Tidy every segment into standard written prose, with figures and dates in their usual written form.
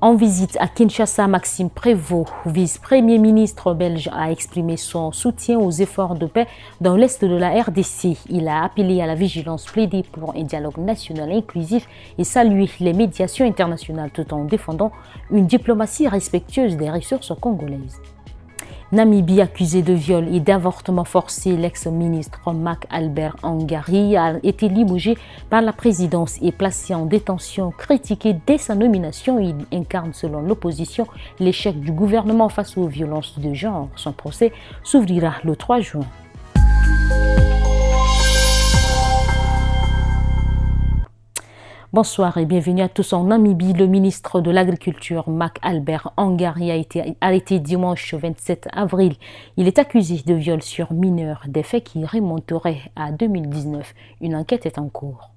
En visite à Kinshasa, Maxime Prévost, vice-premier ministre belge, a exprimé son soutien aux efforts de paix dans l'est de la RDC. Il a appelé à la vigilance, plaidé pour un dialogue national inclusif et salué les médiations internationales tout en défendant une diplomatie respectueuse des ressources congolaises. Namibie, accusé de viol et d'avortement forcé, l'ex-ministre Mak Albert Angari a été limogé par la présidence et placé en détention. Critiqué dès sa nomination, il incarne selon l'opposition l'échec du gouvernement face aux violences de genre. Son procès s'ouvrira le 3 juin. Bonsoir et bienvenue à tous. En Namibie, le ministre de l'Agriculture, Mak Albert Angari, a été arrêté dimanche 27 avril. Il est accusé de viol sur mineur, des faits qui remonteraient à 2019. Une enquête est en cours.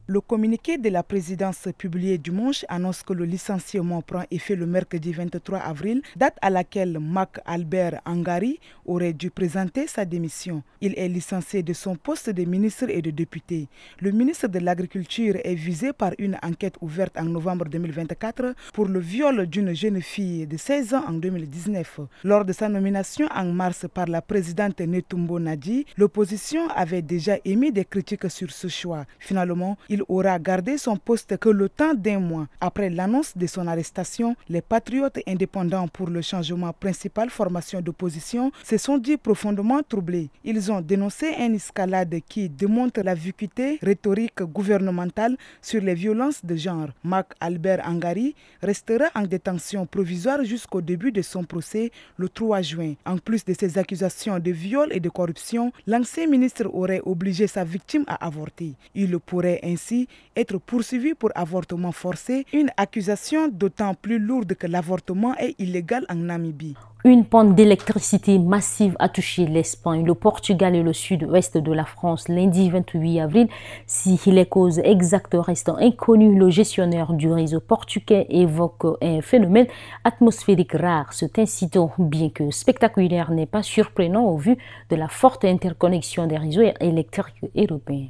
Le communiqué de la présidence publié dimanche annonce que le licenciement prend effet le mercredi 23 avril, date à laquelle Mak Albert Angari aurait dû présenter sa démission. Il est licencié de son poste de ministre et de député. Le ministre de l'Agriculture est visé par une enquête ouverte en novembre 2024 pour le viol d'une jeune fille de 16 ans en 2019. Lors de sa nomination en mars par la présidente Netumbo Nadi, l'opposition avait déjà émis des critiques sur ce choix. Finalement, il aura gardé son poste que le temps d'un mois. Après l'annonce de son arrestation, les patriotes indépendants pour le changement, principale formation d'opposition, se sont dit profondément troublés. Ils ont dénoncé une escalade qui démontre la vacuité rhétorique gouvernementale sur les violences de genre. Mak Albert Angari restera en détention provisoire jusqu'au début de son procès le 3 juin. En plus de ces accusations de viol et de corruption, l'ancien ministre aurait obligé sa victime à avorter. Il pourrait ainsi être poursuivi pour avortement forcé, une accusation d'autant plus lourde que l'avortement est illégal en Namibie. Une panne d'électricité massive a touché l'Espagne, le Portugal et le sud-ouest de la France lundi 28 avril. Si les causes exactes restent inconnues, le gestionnaire du réseau portugais évoque un phénomène atmosphérique rare. Cet incident, bien que spectaculaire, n'est pas surprenant au vu de la forte interconnexion des réseaux électriques européens.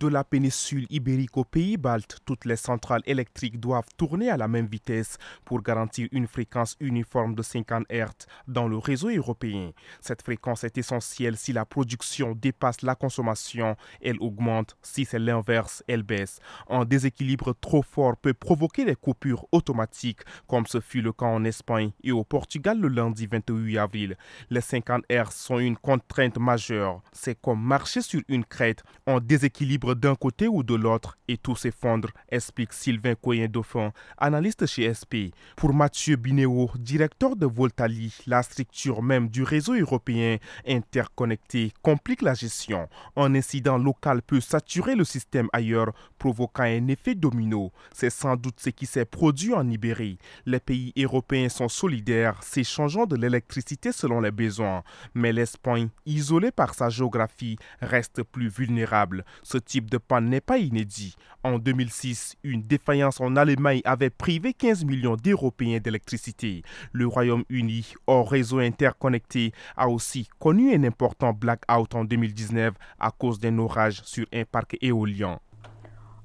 De la péninsule ibérique aux pays baltes, toutes les centrales électriques doivent tourner à la même vitesse pour garantir une fréquence uniforme de 50 Hz dans le réseau européen. Cette fréquence est essentielle si la production dépasse la consommation, elle augmente, si c'est l'inverse, elle baisse. Un déséquilibre trop fort peut provoquer des coupures automatiques, comme ce fut le cas en Espagne et au Portugal le lundi 28 avril. Les 50 Hz sont une contrainte majeure. C'est comme marcher sur une crête, un déséquilibre d'un côté ou de l'autre et tout s'effondre, explique Sylvain Coyen-Dauphin, analyste chez SP. Pour Mathieu Binéo, directeur de Voltali, la structure même du réseau européen interconnecté complique la gestion. Un incident local peut saturer le système ailleurs, provoquant un effet domino. C'est sans doute ce qui s'est produit en Ibérie. Les pays européens sont solidaires, s'échangeant de l'électricité selon les besoins. Mais l'Espagne, isolée par sa géographie, reste plus vulnérable. Ce type de panne n'est pas inédit. En 2006, une défaillance en Allemagne avait privé 15 millions d'Européens d'électricité. Le Royaume-Uni, hors réseau interconnecté, a aussi connu un important blackout en 2019 à cause d'un orage sur un parc éolien.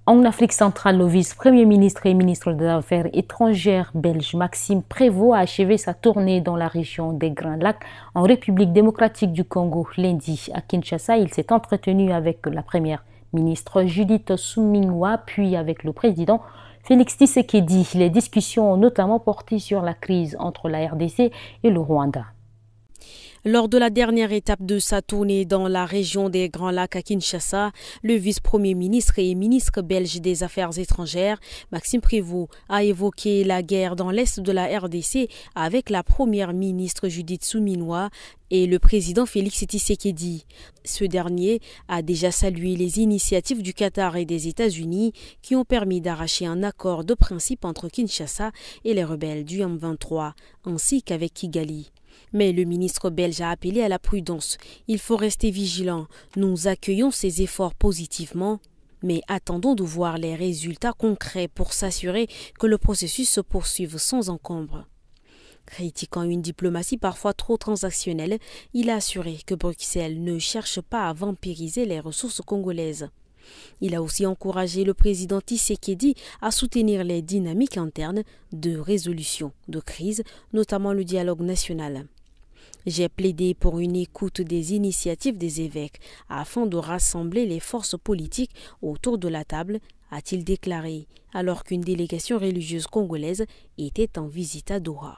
En Afrique centrale, le vice-premier ministre et ministre des Affaires étrangères belge Maxime Prévost a achevé sa tournée dans la région des Grands Lacs en République démocratique du Congo. Lundi, à Kinshasa, il s'est entretenu avec la première ministre Judith Suminwa, puis avec le président Félix Tshisekedi. Les discussions ont notamment porté sur la crise entre la RDC et le Rwanda. Lors de la dernière étape de sa tournée dans la région des Grands Lacs à Kinshasa, le vice-premier ministre et ministre belge des Affaires étrangères, Maxime Prévost, a évoqué la guerre dans l'est de la RDC avec la première ministre Judith Suminwa et le président Félix Tshisekedi. Ce dernier a déjà salué les initiatives du Qatar et des États-Unis qui ont permis d'arracher un accord de principe entre Kinshasa et les rebelles du M23, ainsi qu'avec Kigali. Mais le ministre belge a appelé à la prudence. Il faut rester vigilant. Nous accueillons ces efforts positivement, mais attendons de voir les résultats concrets pour s'assurer que le processus se poursuive sans encombre. Critiquant une diplomatie parfois trop transactionnelle, il a assuré que Bruxelles ne cherche pas à vampiriser les ressources congolaises. Il a aussi encouragé le président Tshisekedi à soutenir les dynamiques internes de résolution de crise, notamment le dialogue national. J'ai plaidé pour une écoute des initiatives des évêques afin de rassembler les forces politiques autour de la table, a-t-il déclaré, alors qu'une délégation religieuse congolaise était en visite à Doha.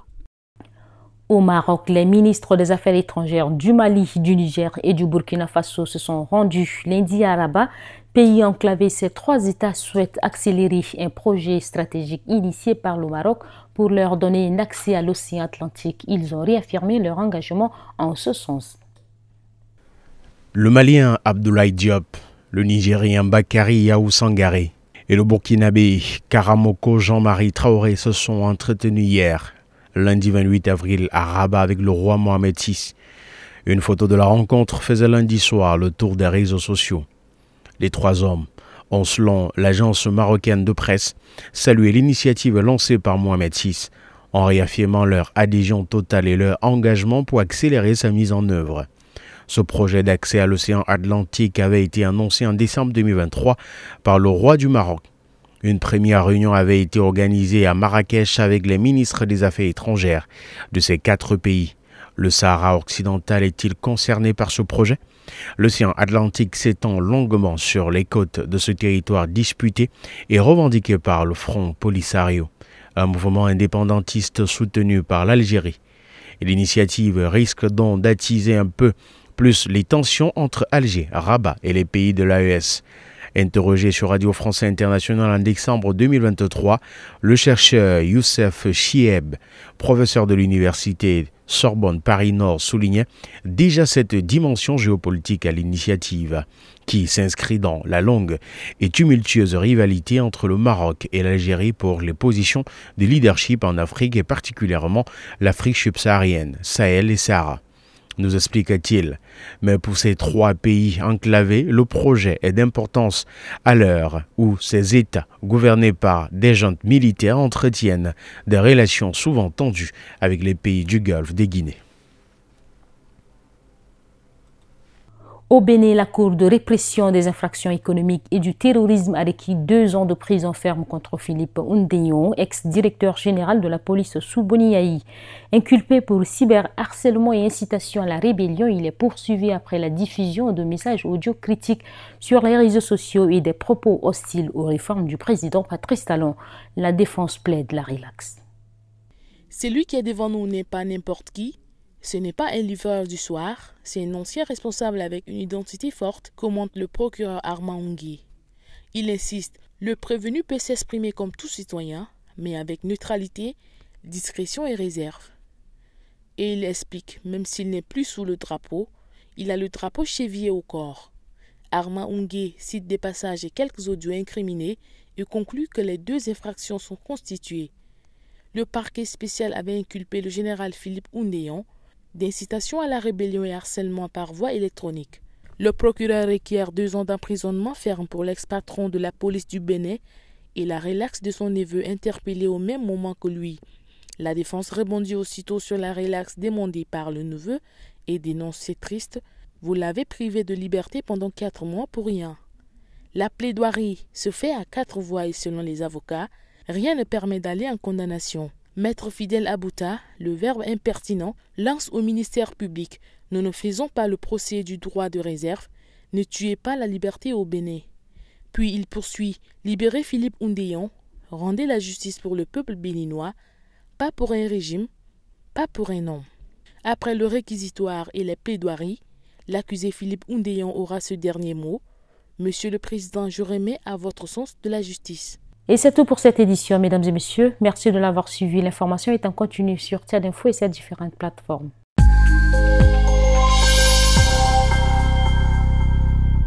Au Maroc, les ministres des Affaires étrangères du Mali, du Niger et du Burkina Faso se sont rendus lundi à Rabat. Pays enclavé, ces trois États souhaitent accélérer un projet stratégique initié par le Maroc pour leur donner un accès à l'océan Atlantique. Ils ont réaffirmé leur engagement en ce sens. Le Malien Abdoulaye Diop, le Nigérien Bakary Yahou Sangaré et le Burkinabé Karamoko Jean-Marie Traoré se sont entretenus hier, lundi 28 avril, à Rabat avec le roi Mohamed VI. Une photo de la rencontre faisait lundi soir le tour des réseaux sociaux. Les trois hommes ont, selon l'agence marocaine de presse, salué l'initiative lancée par Mohamed VI en réaffirmant leur adhésion totale et leur engagement pour accélérer sa mise en œuvre. Ce projet d'accès à l'océan Atlantique avait été annoncé en décembre 2023 par le roi du Maroc. Une première réunion avait été organisée à Marrakech avec les ministres des Affaires étrangères de ces quatre pays. Le Sahara occidental est-il concerné par ce projet ? L'océan Atlantique s'étend longuement sur les côtes de ce territoire disputé et revendiqué par le Front Polisario, un mouvement indépendantiste soutenu par l'Algérie. L'initiative risque donc d'attiser un peu plus les tensions entre Alger, Rabat et les pays de l'AES. Interrogé sur Radio France Internationale en décembre 2023, le chercheur Youssef Chieb, professeur de l'université Sorbonne Paris-Nord, soulignait déjà cette dimension géopolitique à l'initiative, qui s'inscrit dans la longue et tumultueuse rivalité entre le Maroc et l'Algérie pour les positions de leadership en Afrique et particulièrement l'Afrique subsaharienne, Sahel et Sahara. Nous explique-t-il. Mais pour ces trois pays enclavés, le projet est d'importance à l'heure où ces États, gouvernés par des juntes militaires, entretiennent des relations souvent tendues avec les pays du Golfe des Guinées. Au Bénin, la Cour de répression des infractions économiques et du terrorisme a requis 2 ans de prison ferme contre Philippe Oundéon, ex-directeur général de la police sous Boniaï. Inculpé pour cyberharcèlement et incitation à la rébellion, il est poursuivi après la diffusion de messages audio critiques sur les réseaux sociaux et des propos hostiles aux réformes du président Patrice Talon. La défense plaide la relaxe. Celui qui est devant nous n'est pas n'importe qui. Ce n'est pas un livreur du soir, c'est un ancien responsable avec une identité forte, commente le procureur Armand Oungui. Il insiste, le prévenu peut s'exprimer comme tout citoyen, mais avec neutralité, discrétion et réserve. Et il explique, même s'il n'est plus sous le drapeau, il a le drapeau chevillé au corps. Armand Oungui cite des passages et quelques audios incriminés et conclut que les 2 infractions sont constituées. Le parquet spécial avait inculpé le général Philippe Oundéon d'incitation à la rébellion et harcèlement par voie électronique. Le procureur requiert 2 ans d'emprisonnement ferme pour l'ex-patron de la police du Bénin et la relaxe de son neveu interpellé au même moment que lui. La défense rebondit aussitôt sur la relaxe demandée par le neveu et dénonce c'est triste, vous l'avez privé de liberté pendant 4 mois pour rien. La plaidoirie se fait à 4 voix et selon les avocats, rien ne permet d'aller en condamnation. Maître Fidel Abouta, le verbe impertinent, lance au ministère public « Nous ne faisons pas le procès du droit de réserve, ne tuez pas la liberté au Bénin ». Puis il poursuit « Libérez Philippe Oundéon, rendez la justice pour le peuple béninois, pas pour un régime, pas pour un homme ». Après le réquisitoire et les plaidoiries, l'accusé Philippe Oundéon aura ce dernier mot « Monsieur le Président, je remets à votre sens de la justice ». Et c'est tout pour cette édition, mesdames et messieurs. Merci de l'avoir suivi. L'information est en continu sur Tchad Info et ses différentes plateformes.